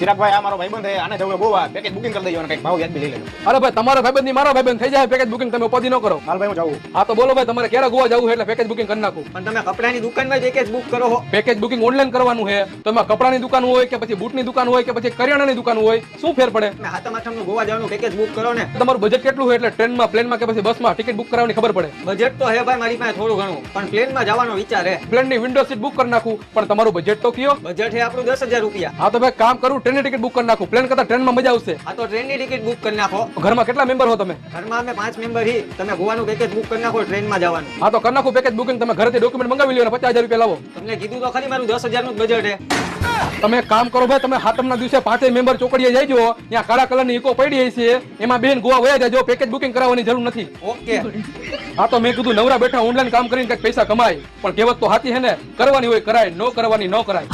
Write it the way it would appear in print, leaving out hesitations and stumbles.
ચિરાગભાઈ આ મારો ભાઈબંધ છે, આને જવું ગોવા, પેકેજ બુકિંગ કરી દેજો અને કંઈક ભાવ યાદ બી લઈ લેજો. અરે ભાઈ તમારો ભાઈબંધ ની મારો ભાઈબંધ થઈ જાય પેકેજ બુકિંગ, તમે ઉપાધિ ન કરો. હાલ ભાઈ હું જાઉં. હા તો બોલો ભાઈ તમારે ક્યારે ગોવા જવું છે એટલે પેકેજ બુકિંગ કરી નાખું. પણ તમે કપડાની દુકાનમાં પેકેજ બુક કરો છો. પેકેજ બુકિંગ ઓનલાઈન કરવાનું છે તો એમાં કપડાની દુકાન હોય કે પછી બૂટની દુકાન હોય કે પછી કરિયાણાની દુકાન હોય, શું ફેર પડે? તમે હાથમ આઠમનું ગોવા જવાનું પેકેજ બુક કરો ને. તમારું બજેટ કેટલું હોય એટલે ટ્રેનમાં, પ્લેનમાં કે પછી બસમાં ટિકિટ બુક કરાવવાની ખબર પડે. બજેટ તો હે ભાઈ મારી પાસે થોડું ઘણું, પણ પ્લેનમાં જવાનો વિચાર હે. પ્લેનની વિન્ડો સીટ બુક કરી નાખું, પણ તમારું બજેટ તો કયો? બજેટ હે આપણું 10,000 રૂપિયા. હા તો ભાઈ કામ કરું, ટ્રેનની ટિકિટ બુક કરી નાખું. પ્લેન કરતા ટ્રેનમાં મજા આવશે. આ તો ટ્રેનની ટિકિટ બુક કરી નાખો. ઘરમાં કેટલા મેમ્બર હો તમે? ઘરમાં અમે 5 મેમ્બર હી. તમે ગોવાનું પેકેજ બુક કરી નાખો, ટ્રેનમાં જવાનું. હા તો કરી નાખું પેકેજ બુકિંગ. તમે ઘરેથી ડોક્યુમેન્ટ મંગાવી લ્યો અને 50,000 રૂપિયા લાવો. તમને કીધું તો ખરી મારું 10,000 નું બજેટ હે. તમે એક કામ કરો ભાઈ, તમે હાતમના દિવસે 5 મેમ્બર ચોકડીએ જઈજો, ત્યાં કાળા કલરની ઇકો પડી છે, એમાં બેન ગોવા વયા જાજો, પેકેજ બુકિંગ કરાવવાની જરૂર નથી. ઓકે. હા તો મેં કીધું નવરા બેઠા ઓનલાઈન કામ કરીને કંઈક પૈસા કમાય, પણ કહેવત તો સાચી છે ને, કરવાની હોય કરાય, ન કરવાની ન કરાય.